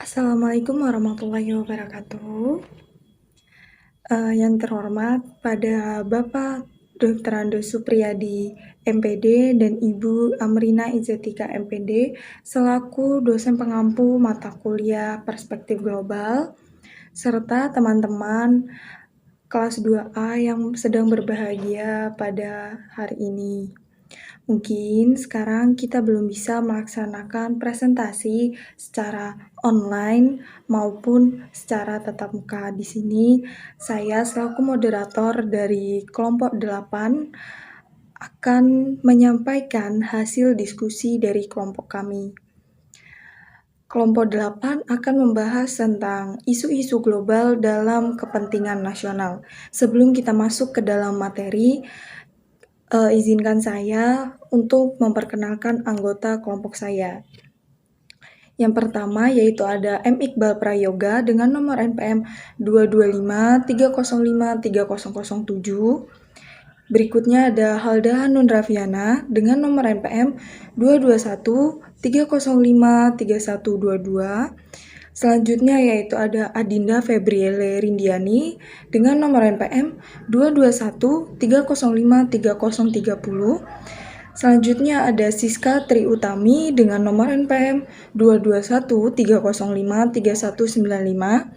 Assalamualaikum warahmatullahi wabarakatuh. Yang terhormat pada Bapak Dr. Ando Supriyadi, MPD, dan Ibu Amrina Izzatika, MPD, selaku dosen pengampu mata kuliah Perspektif Global, serta teman-teman kelas 2A yang sedang berbahagia pada hari ini. Mungkin sekarang kita belum bisa melaksanakan presentasi secara online maupun secara tatap muka. Di sini saya selaku moderator dari kelompok 8 akan menyampaikan hasil diskusi dari kelompok kami. Kelompok 8 akan membahas tentang isu-isu global dalam kepentingan nasional. Sebelum kita masuk ke dalam materi, izinkan saya untuk memperkenalkan anggota kelompok saya. Yang pertama yaitu ada M. Iqbal Prayoga dengan nomor NPM 225305307. Berikutnya ada Halda Hanun Rafiana dengan nomor NPM 221305322. Selanjutnya yaitu ada Adinda Febriele Rindiani dengan nomor NPM 22130533030. Selanjutnya ada Siska Tri Utami dengan nomor NPM 22130539195.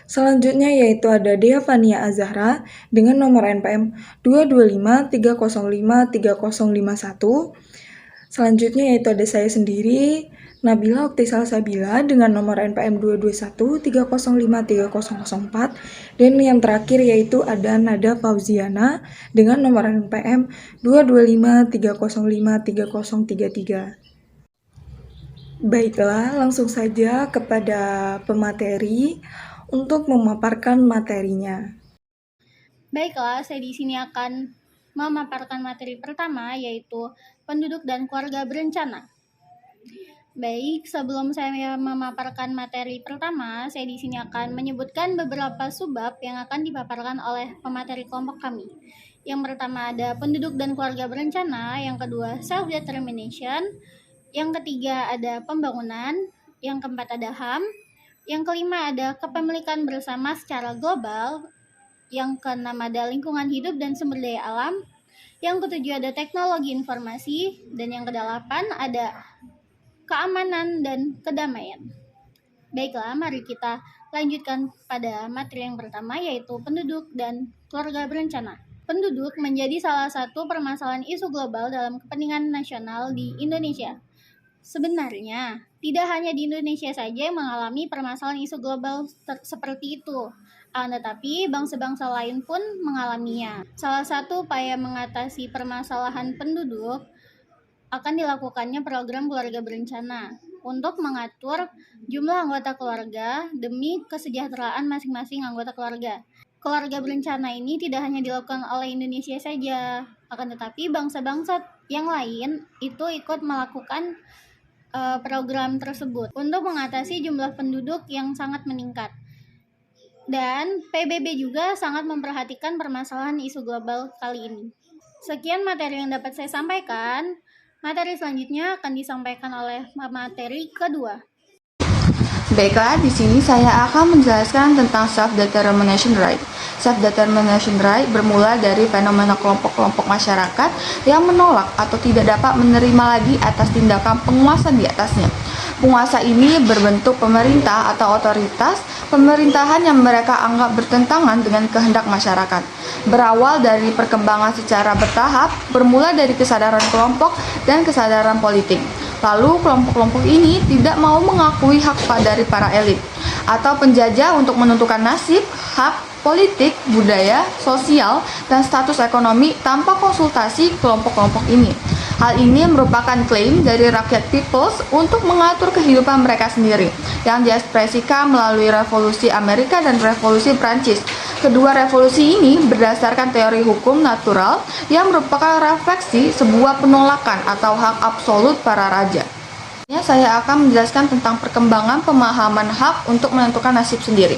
Selanjutnya yaitu ada Dea Fania Azahra dengan nomor NPM 225305301. Selanjutnya yaitu ada saya sendiri, Nabila Oktisal Sabila dengan nomor NPM 221305304. Dan yang terakhir yaitu ada Nada Fauziana dengan nomor NPM 225305303. Baiklah, langsung saja kepada pemateri untuk memaparkan materinya. Baiklah, saya di sini akan memaparkan materi pertama, yaitu penduduk dan keluarga berencana. Baik, sebelum saya memaparkan materi pertama, saya di sini akan menyebutkan beberapa subbab yang akan dipaparkan oleh pemateri kelompok kami. Yang pertama ada penduduk dan keluarga berencana, yang kedua self-determination, yang ketiga ada pembangunan, yang keempat ada HAM, yang kelima ada kepemilikan bersama secara global, yang keenam ada lingkungan hidup dan sumber daya alam, yang ketujuh ada teknologi informasi, dan yang kedelapan ada keamanan dan kedamaian. Baiklah, mari kita lanjutkan pada materi yang pertama, yaitu penduduk dan keluarga berencana. Penduduk menjadi salah satu permasalahan isu global dalam kepentingan nasional di Indonesia. Sebenarnya, tidak hanya di Indonesia saja yang mengalami permasalahan isu global seperti itu, tetapi bangsa-bangsa lain pun mengalaminya. Salah satu upaya mengatasi permasalahan penduduk akan dilakukannya program keluarga berencana untuk mengatur jumlah anggota keluarga demi kesejahteraan masing-masing anggota keluarga. Keluarga berencana ini tidak hanya dilakukan oleh Indonesia saja, akan tetapi bangsa-bangsa yang lain itu ikut melakukan program tersebut untuk mengatasi jumlah penduduk yang sangat meningkat. Dan PBB juga sangat memperhatikan permasalahan isu global kali ini. Sekian materi yang dapat saya sampaikan. Materi selanjutnya akan disampaikan oleh materi kedua. Baiklah, di sini saya akan menjelaskan tentang self-determination right. Self-determination right bermula dari fenomena kelompok-kelompok masyarakat yang menolak atau tidak dapat menerima lagi atas tindakan penguasa di atasnya. Penguasa ini berbentuk pemerintah atau otoritas pemerintahan yang mereka anggap bertentangan dengan kehendak masyarakat. Berawal dari perkembangan secara bertahap, bermula dari kesadaran kelompok dan kesadaran politik. Lalu kelompok-kelompok ini tidak mau mengakui hak dari para elit atau penjajah untuk menentukan nasib, hak, politik, budaya, sosial, dan status ekonomi tanpa konsultasi kelompok-kelompok ini. Hal ini merupakan klaim dari rakyat peoples untuk mengatur kehidupan mereka sendiri, yang diekspresikan melalui revolusi Amerika dan revolusi Prancis. Kedua revolusi ini berdasarkan teori hukum natural yang merupakan refleksi sebuah penolakan atau hak absolut para raja. Saya akan menjelaskan tentang perkembangan pemahaman hak untuk menentukan nasib sendiri.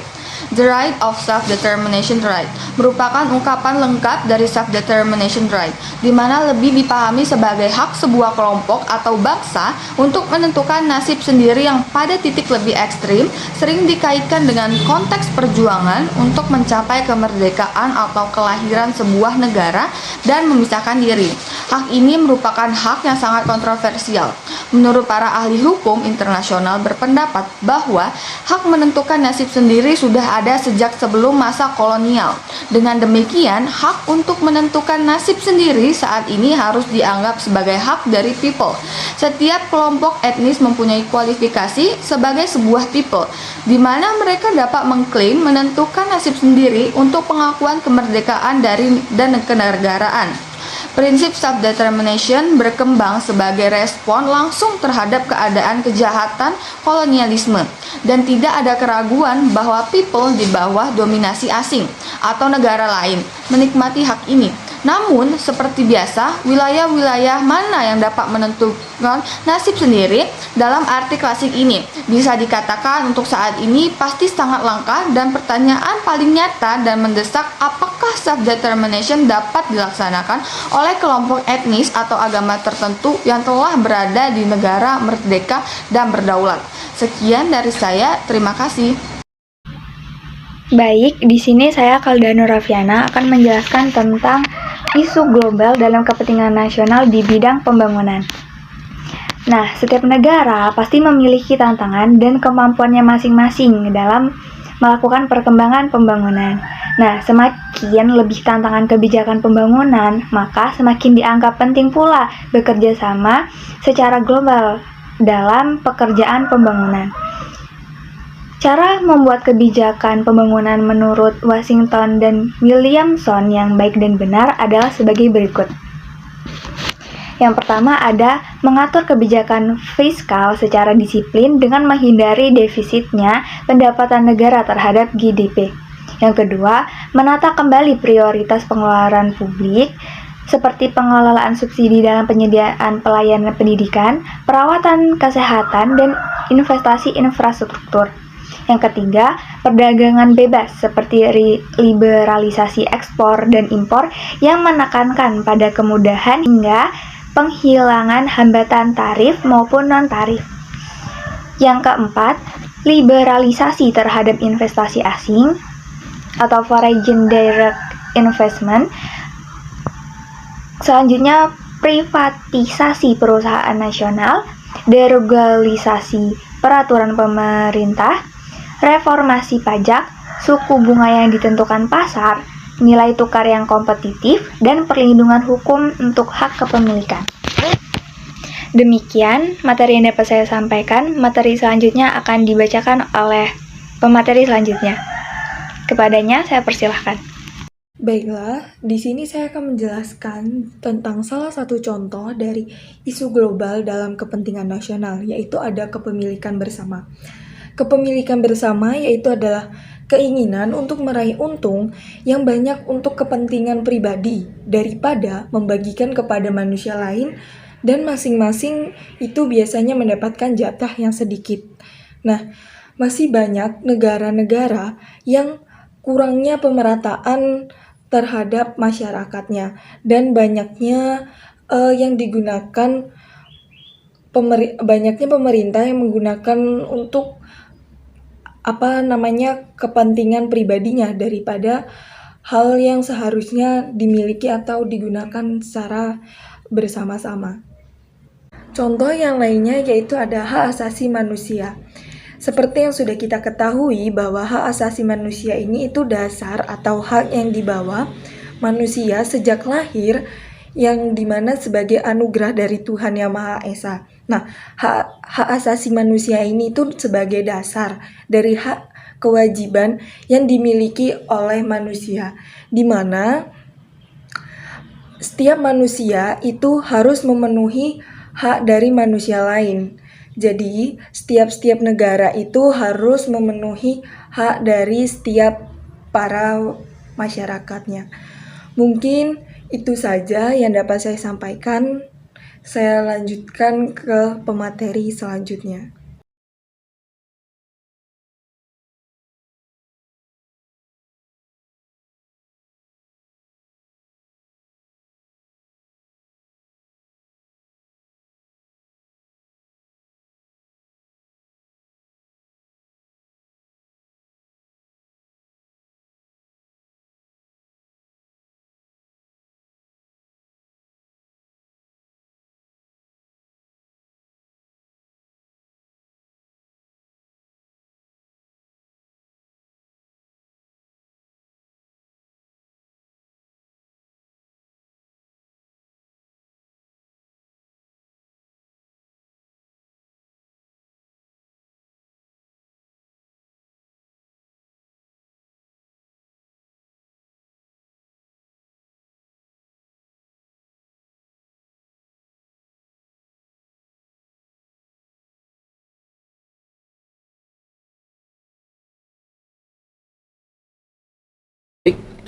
The right of self-determination right merupakan ungkapan lengkap dari self-determination right, di mana lebih dipahami sebagai hak sebuah kelompok atau bangsa untuk menentukan nasib sendiri yang pada titik lebih ekstrim sering dikaitkan dengan konteks perjuangan untuk mencapai kemerdekaan atau kelahiran sebuah negara dan memisahkan diri. Hak ini merupakan hak yang sangat kontroversial. Menurut para ahli hukum internasional berpendapat bahwa hak menentukan nasib sendiri sudah ada sejak sebelum masa kolonial. Dengan demikian, hak untuk menentukan nasib sendiri saat ini harus dianggap sebagai hak dari people. Setiap kelompok etnis mempunyai kualifikasi sebagai sebuah people, di mana mereka dapat mengklaim menentukan nasib sendiri untuk pengakuan kemerdekaan dan kenegaraan. Prinsip self-determination berkembang sebagai respon langsung terhadap keadaan kejahatan kolonialisme, dan tidak ada keraguan bahwa people di bawah dominasi asing atau negara lain menikmati hak ini. Namun, seperti biasa, wilayah-wilayah mana yang dapat menentukan nasib sendiri dalam arti klasik ini bisa dikatakan untuk saat ini pasti sangat langka, dan pertanyaan paling nyata dan mendesak, apakah self-determination dapat dilaksanakan oleh kelompok etnis atau agama tertentu yang telah berada di negara merdeka dan berdaulat. Sekian dari saya, terima kasih. Baik, di sini saya Kaldano Raffiana akan menjelaskan tentang isu global dalam kepentingan nasional di bidang pembangunan. Nah, setiap negara pasti memiliki tantangan dan kemampuannya masing-masing dalam melakukan perkembangan pembangunan. Nah, semakin lebih tantangan kebijakan pembangunan, maka semakin dianggap penting pula bekerja sama secara global dalam pekerjaan pembangunan. Cara membuat kebijakan pembangunan menurut Washington dan Williamson yang baik dan benar adalah sebagai berikut. Yang pertama ada mengatur kebijakan fiskal secara disiplin dengan menghindari defisitnya pendapatan negara terhadap GDP. Yang kedua, menata kembali prioritas pengeluaran publik seperti pengelolaan subsidi dalam penyediaan pelayanan pendidikan, perawatan kesehatan, dan investasi infrastruktur. Yang ketiga, perdagangan bebas seperti liberalisasi ekspor dan impor yang menekankan pada kemudahan hingga penghilangan hambatan tarif maupun non-tarif. Yang keempat, liberalisasi terhadap investasi asing atau foreign direct investment. Selanjutnya, privatisasi perusahaan nasional, deregulasi peraturan pemerintah, reformasi pajak, suku bunga yang ditentukan pasar, nilai tukar yang kompetitif, dan perlindungan hukum untuk hak kepemilikan. Demikian materi yang dapat saya sampaikan. Materi selanjutnya akan dibacakan oleh pemateri selanjutnya. Kepadanya saya persilahkan. Baiklah, di sini saya akan menjelaskan tentang salah satu contoh dari isu global dalam kepentingan nasional, yaitu ada kepemilikan bersama. Kepemilikan bersama yaitu adalah keinginan untuk meraih untung yang banyak untuk kepentingan pribadi daripada membagikan kepada manusia lain, dan masing-masing itu biasanya mendapatkan jatah yang sedikit. Nah, masih banyak negara-negara yang kurangnya pemerataan terhadap masyarakatnya, dan banyaknya banyaknya pemerintah yang menggunakan untuk kepentingan pribadinya daripada hal yang seharusnya dimiliki atau digunakan secara bersama-sama. Contoh yang lainnya yaitu ada hak asasi manusia. Seperti yang sudah kita ketahui bahwa hak asasi manusia ini itu dasar atau hak yang dibawa manusia sejak lahir, yang dimana sebagai anugerah dari Tuhan Yang Maha Esa. Nah, hak asasi manusia ini itu sebagai dasar dari hak kewajiban yang dimiliki oleh manusia, di mana setiap manusia itu harus memenuhi hak dari manusia lain. Jadi, setiap negara itu harus memenuhi hak dari setiap para masyarakatnya. Mungkin itu saja yang dapat saya sampaikan. Saya lanjutkan ke pemateri selanjutnya.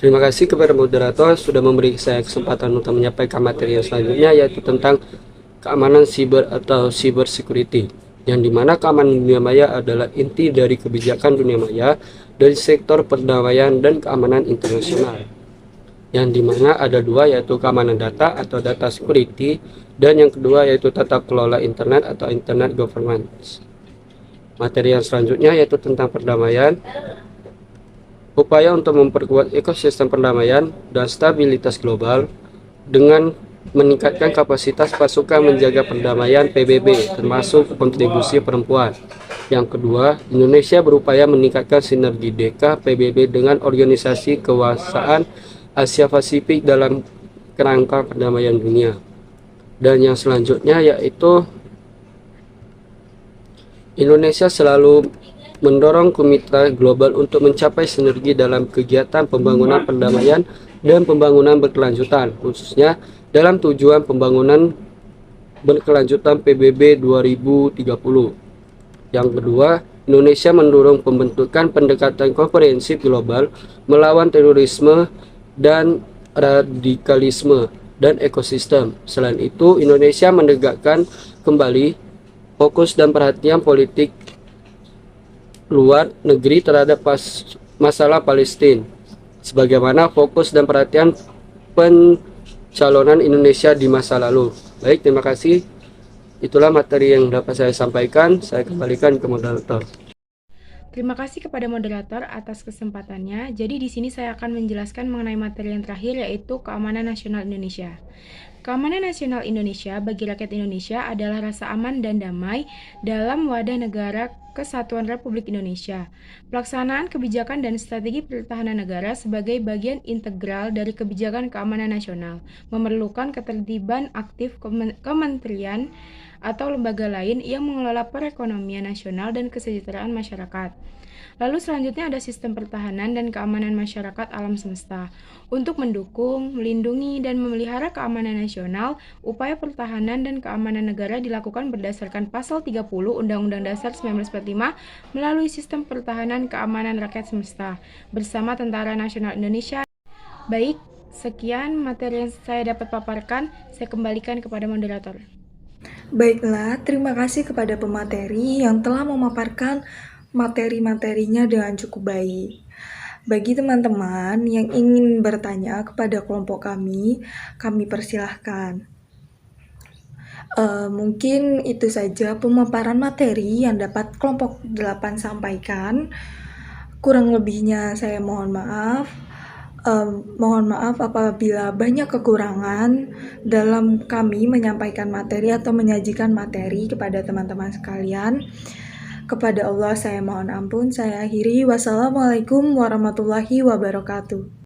Terima kasih kepada moderator sudah memberi saya kesempatan untuk menyampaikan materi yang selanjutnya, yaitu tentang keamanan siber atau cyber security, yang dimana keamanan dunia maya adalah inti dari kebijakan dunia maya dari sektor perdamaian dan keamanan internasional, yang dimana ada dua, yaitu keamanan data atau data security, dan yang kedua yaitu tata kelola internet atau internet governance. Materi yang selanjutnya yaitu tentang perdamaian, upaya untuk memperkuat ekosistem perdamaian dan stabilitas global dengan meningkatkan kapasitas pasukan menjaga perdamaian PBB, termasuk kontribusi perempuan. Yang kedua, Indonesia berupaya meningkatkan sinergi DK PBB dengan organisasi kekuasaan Asia Pasifik dalam kerangka perdamaian dunia. Dan yang selanjutnya yaitu Indonesia selalu mendorong komite global untuk mencapai sinergi dalam kegiatan pembangunan perdamaian dan pembangunan berkelanjutan, khususnya dalam tujuan pembangunan berkelanjutan PBB 2030. Yang kedua, Indonesia mendorong pembentukan pendekatan komprehensif global melawan terorisme dan radikalisme dan ekosistem. Selain itu, Indonesia menegakkan kembali fokus dan perhatian politik luar negeri terhadap masalah Palestina, sebagaimana fokus dan perhatian pencalonan Indonesia di masa lalu. Baik, terima kasih. Itulah materi yang dapat saya sampaikan. Saya kembalikan ke moderator. Terima kasih kepada moderator atas kesempatannya. Jadi di sini saya akan menjelaskan mengenai materi yang terakhir, yaitu keamanan nasional Indonesia. Keamanan nasional Indonesia bagi rakyat Indonesia adalah rasa aman dan damai dalam wadah negara Kesatuan Republik Indonesia. Pelaksanaan kebijakan dan strategi pertahanan negara sebagai bagian integral dari kebijakan keamanan nasional memerlukan ketertiban aktif kementerian atau lembaga lain yang mengelola perekonomian nasional dan kesejahteraan masyarakat. Lalu selanjutnya ada sistem pertahanan dan keamanan masyarakat alam semesta. Untuk mendukung, melindungi, dan memelihara keamanan nasional, upaya pertahanan dan keamanan negara dilakukan berdasarkan Pasal 30 Undang-Undang Dasar 1945 melalui sistem pertahanan keamanan rakyat semesta bersama Tentara Nasional Indonesia. Baik, sekian materi yang saya dapat paparkan. Saya kembalikan kepada moderator. Baiklah, terima kasih kepada pemateri yang telah memaparkan materi-materinya dengan cukup baik. Bagi teman-teman yang ingin bertanya kepada kelompok kami persilahkan. Mungkin itu saja pemaparan materi yang dapat kelompok 8 sampaikan. Kurang lebihnya saya mohon maaf. Mohon maaf apabila banyak kekurangan dalam kami menyampaikan materi atau menyajikan materi kepada teman-teman sekalian. Kepada Allah saya mohon ampun. Saya akhiri. Wassalamualaikum warahmatullahi wabarakatuh.